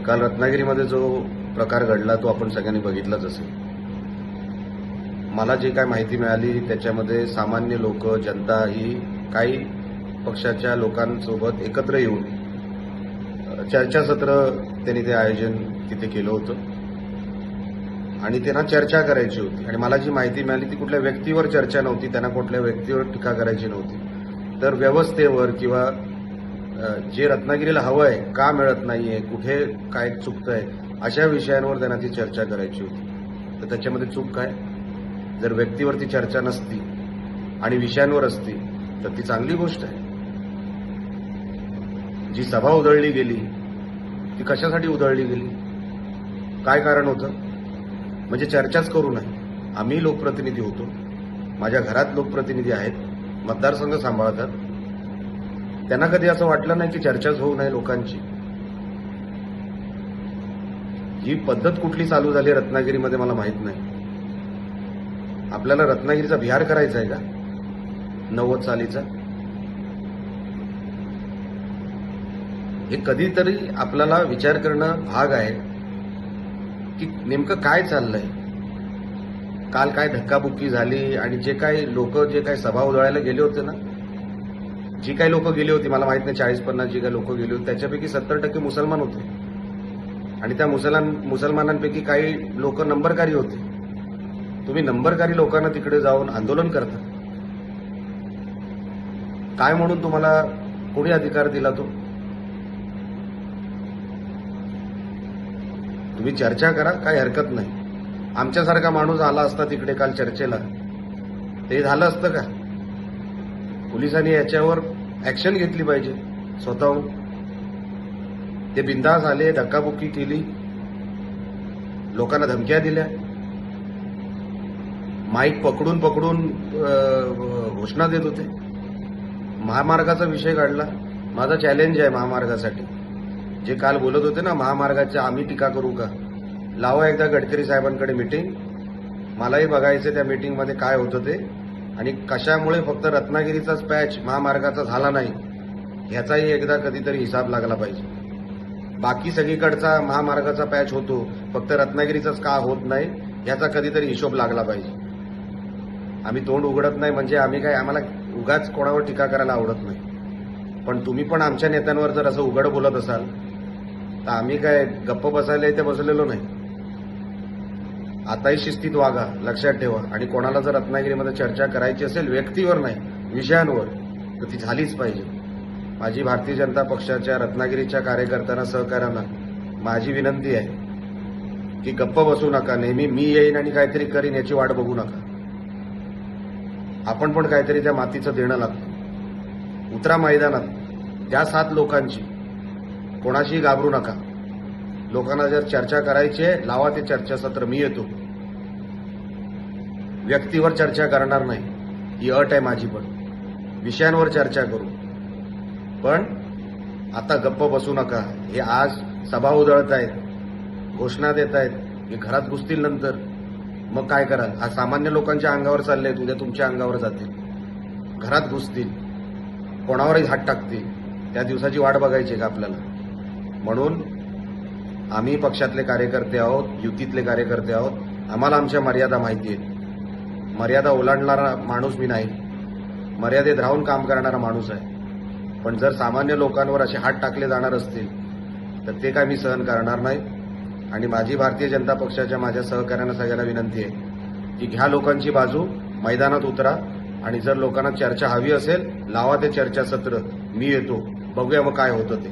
काल रत्नागिरीमध्ये जो प्रकार घडला तो आपण सगळ्यांनी बघितलाच असेल. मला जे काय माहिती मिळाली त्याच्यामध्ये सामान्य लोक, जनता ही काही पक्षाच्या लोकांसोबत एकत्र येऊन चर्चासत्र त्यांनी ते आयोजन तिथे केलं होतं आणि त्यांना चर्चा करायची होती. आणि मला जी माहिती मिळाली ती कुठल्या व्यक्तीवर चर्चा नव्हती, त्यांना कुठल्या व्यक्तीवर टीका करायची नव्हती, तर व्यवस्थेवर किंवा जे रत्नागिरीला हवं आहे, का मिळत नाहीये, कुठे काय चुकतंय, अशा विषयांवर त्यांना ती चर्चा करायची होती. तर त्याच्यामध्ये चूक काय? जर व्यक्तीवरती चर्चा नसती आणि विषयांवर असती तर ती चांगली गोष्ट आहे. जी सभा उधळली गेली ती कशासाठी उधळली गेली? काय कारण होतं? म्हणजे चर्चाच करू नये. आम्ही लोकप्रतिनिधी होतो, माझ्या घरात लोकप्रतिनिधी आहेत, मतदारसंघ सांभाळतात. त्यांना कधी असं वाटलं नाही की चर्चाच होऊ नये लोकांची? ही पद्धत कुठली चालू झाली रत्नागिरीमध्ये मला माहित नाही. आपल्याला रत्नागिरीचा बिहार करायचा आहे का 90 सालीचा? हे कधीतरी आपल्याला विचार करणं भाग आहे की नेमकं काय चाललंय. काल काय धक्काबुक्की झाली आणि जे काही लोक जे काही सभा उधळायला गेले होते ना, जी काही लोक गेली होती, मला माहित नाही 40-50 जी काही लोक गेली होती त्याच्यापैकी 70% मुसलमान होते आणि त्या मुसलमानांपैकी काही लोक नंबरकारी होते. तुम्ही नंबरकारी लोकांना तिकडे जाऊन आंदोलन करता काय म्हणून? तुम्हाला कोणी अधिकार दिला? तो तुम्ही चर्चा करा, काही हरकत नाही. आमच्यासारखा माणूस आला असता तिकडे काल चर्चेला, ते झालं असतं का? पोलिसांनी याच्यावर ऍक्शन घेतली पाहिजे स्वतःहून. ते बिंदास आले, धक्काबुक्की केली, लोकांना धमक्या दिल्या, माईक पकडून घोषणा देत होते. महामार्गाचा विषय काढला. माझा चॅलेंज आहे महामार्गासाठी. जे काल बोलत होते ना महामार्गाची आम्ही टीका करू का, लावा एकदा गडकरी साहेबांकडे मीटिंग. मलाही बघायचं त्या मीटिंगमध्ये काय होतं ते आणि कशामुळे फक्त रत्नागिरीचाच पॅच महामार्गाचा झाला नाही ह्याचाही एकदा कधीतरी हिसाब लागला पाहिजे. बाकी सगळीकडचा महामार्गाचा पॅच होतो, फक्त रत्नागिरीचाच का होत नाही ह्याचा कधीतरी हिशोब लागला पाहिजे. आम्ही तोंड उघडत नाही म्हणजे आम्ही काय, आम्हाला उगाच कोणावर टीका करायला आवडत नाही. पण तुम्ही पण आमच्या नेत्यांवर जर असं उघड बोलत असाल तर आम्ही काय गप्प बसायला इथे बसलेलो नाही. आताही शिस्तीत वागा, लक्षात ठेवा. आणि कोणाला जर रत्नागिरीमध्ये चर्चा करायची असेल व्यक्तीवर नाही विषयांवर तर ती झालीच पाहिजे. माझी भारतीय जनता पक्षाच्या रत्नागिरीच्या कार्यकर्त्यांना, सहकाऱ्यांना माझी विनंती आहे की गप्प बसू नका. नेहमी मी येईन आणि काहीतरी करीन याची वाट बघू नका. आपण पण काहीतरी त्या मातीचं देणं लागतं. उतरा मैदानात, त्या 7 लोकांची, कोणाशीही घाबरू नका. लोकांना जर चर्चा करायची आहे लावा ते चर्चासत्र, मी येतो. व्यक्तीवर चर्चा करणार नाही ही अट आहे माझी. पण विषयांवर चर्चा करू. पण आता गप्प बसू नका. हे आज सभा उधळतायत, घोषणा देत आहेत, हे घरात घुसतील नंतर मग काय कराल? आज सामान्य लोकांच्या अंगावर चाललेत, उद्या तुमच्या अंगावर जातील, घरात घुसतील, कोणावरही हात टाकतील. त्या दिवसाची वाट बघायची का आपल्याला? म्हणून आम्ही पक्षातले कार्यकर्ते आहोत, युतीतले कार्यकर्ते आहोत. आम्हाला आमच्या मर्यादा माहिती आहेत. मर्यादा ओलांडणारा माणूस मी नाही, मर्यादेत राहून काम करणारा माणूस आहे. पण जर सामान्य लोकांवर असे हात टाकले जाणार असतील तर ते काय मी सहन करणार नाही. आणि माझी भारतीय जनता पक्षाच्या माझ्या सहकाऱ्यांना सगळ्यांना विनंती आहे की घ्या लोकांची बाजू, मैदानात उतरा. आणि जर लोकांना चर्चा हवी असेल लावा ते चर्चासत्र, मी येतो. बघूया मग काय होतं ते.